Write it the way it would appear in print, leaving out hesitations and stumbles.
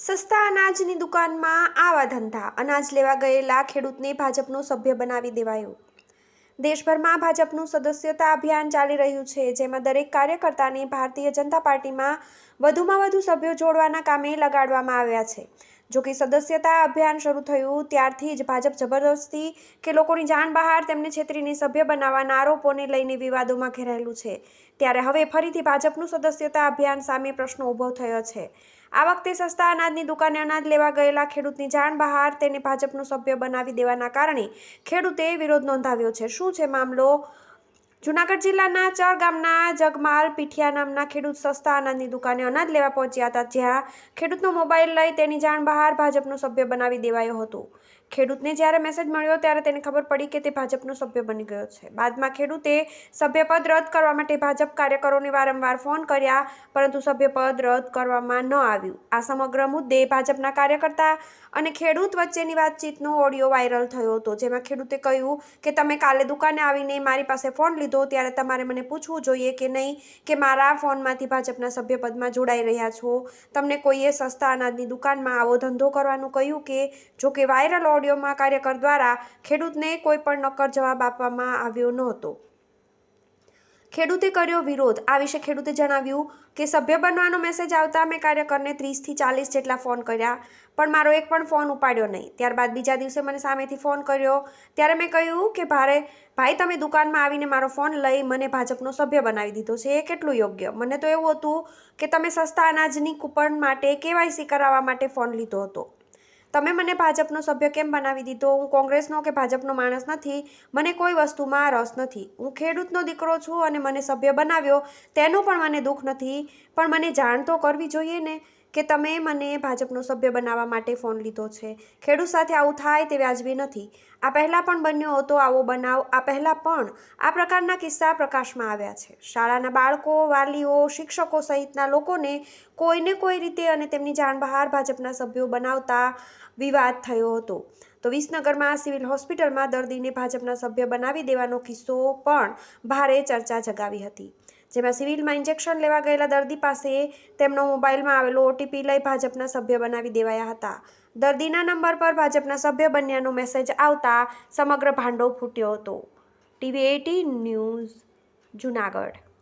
સસ્તા અનાજની દુકાનમાં આવા ધંધા, અનાજ લેવા ગયેલા ખેડૂતને ભાજપનો સભ્ય બનાવી દેવાયો। દેશભરમાં ભાજપનું સદસ્યતા અભિયાન ચાલી રહ્યું છે, જેમાં દરેક કાર્યકર્તાને ભારતીય જનતા પાર્ટીમાં વધુમાં વધુ સભ્યો જોડવાના કામે લગાડવામાં આવ્યા છે। જો કે સદસ્યતા અભિયાન શરૂ થયું ત્યારથી જ ભાજપ જબરદસ્તી કે લોકોની જાણ બહાર તેમને છેતરીને સભ્ય બનાવવાના આરોપોને લઈને વિવાદોમાં ઘેરાયેલું છે। ત્યારે હવે ફરીથી ભાજપનું સદસ્યતા અભિયાન સામે પ્રશ્ન ઊભો થયો છે। આ વખતે સસ્તા અનાજની દુકાને અનાજ લેવા ગયેલા ખેડૂતની જાણ બહાર તેને ભાજપનો સભ્ય બનાવી દેવાના કારણે ખેડૂતે વિરોધ નોંધાવ્યો છે। શું છે મામલો? જૂનાગઢ જિલ્લાના ચર ગામના જગમાલ પીઠિયા નામના ખેડૂત સસ્તા અનાજની દુકાને અનાજ લેવા પહોંચ્યા હતા, જ્યાં ખેડૂતનો મોબાઈલ લઈ તેની જાણ બહાર ભાજપનો સભ્ય બનાવી દેવાયો હતો। ખેડૂતને જ્યારે મેસેજ મળ્યો ત્યારે તેને ખબર પડી કે તે ભાજપનો સભ્ય બની ગયો છે। બાદમાં ખેડૂતે સભ્યપદ રદ કરવા માટે ભાજપ કાર્યકરોને વારંવાર ફોન કર્યા, પરંતુ સભ્યપદ રદ કરવામાં ન આવ્યું। આ સમગ્ર મુદ્દે ભાજપના કાર્યકર્તા અને ખેડૂત વચ્ચેની વાતચીતનો ઓડિયો વાયરલ થયો હતો, જેમાં ખેડૂતે કહ્યું કે તમે કાલે દુકાને આવીને મારી પાસે ફોન લીધો ત્યારે તમારે મને પૂછવું જોઈએ કે નહીં કે મારા ફોનમાંથી ભાજપના સભ્યપદમાં જોડાઈ રહ્યા છો। તમને કોઈએ સસ્તા અનાજની દુકાનમાં આવો ધંધો કરવાનું કહ્યું કે? જો કે વાયરલ ઓડિયોમાં કાર્યકર દ્વારા ખેડૂતને કોઈ પણ નક્કર જવાબ આપવામાં આવ્યો નહોતો। ખેડૂતે કર્યો વિરોધ। આ વિશે ખેડૂતે જણાવ્યું કે સભ્ય બનવાનો મેસેજ આવતા મેં કાર્યકરને 30 થી 40 જેટલા ફોન કર્યા, પણ મારો એક પણ ફોન ઉપાડ્યો નહીં। ત્યારબાદ બીજા દિવસે મને સામેથી ફોન કર્યો, ત્યારે મેં કહ્યું કે ભાઈ તમે દુકાનમાં આવીને મારો ફોન લઈ મને ભાજપનો સભ્ય બનાવી દીધો છે, એ કેટલું યોગ્ય? મને તો એવું હતું કે તમે સસ્તા અનાજની કૂપન માટે KYC કરાવવા માટે ફોન લીધો હતો। તમે મને ભાજપનો સભ્ય કેમ બનાવી દીધો? હું કોંગ્રેસનો કે ભાજપનો માણસ નથી, મને કોઈ વસ્તુમાં રસ નથી। હું ખેડૂતનો દીકરો છું અને મને સભ્ય બનાવ્યો તેનું પણ મને દુઃખ નથી, પણ મને જાણ તો કરવી જોઈએ ને કે તમે મને ભાજપનો સભ્ય બનાવવા માટે ફોન લીધો છે। ખેડૂત સાથે આવું થાય તે વાજબી નથી। આ પહેલાં પણ બન્યો હતો આવો બનાવ। આ પહેલાં પણ આ પ્રકારના કિસ્સા પ્રકાશમાં આવ્યા છે। શાળાના બાળકો, વાલીઓ, શિક્ષકો સહિતના લોકોને કોઈને કોઈ રીતે અને તેમની જાણ બહાર ભાજપના સભ્યો બનાવતા વિવાદ થયો હતો। તો વિસનગરમાં સિવિલ હોસ્પિટલમાં દર્દીને ભાજપના સભ્ય બનાવી દેવાનો કિસ્સો પણ ભારે ચર્ચા જગાવી હતી, જેમાં સિવિલમાં ઇન્જેક્શન લેવા ગયેલા દર્દી પાસે તેમનો મોબાઈલમાં આવેલો OTP લઈ ભાજપના સભ્ય બનાવી દેવાયા હતા। દર્દીના નંબર પર ભાજપના સભ્ય બન્યાનો મેસેજ આવતા સમગ્ર ભાંડો ફૂટ્યો હતો। TV18 news, Junagadh.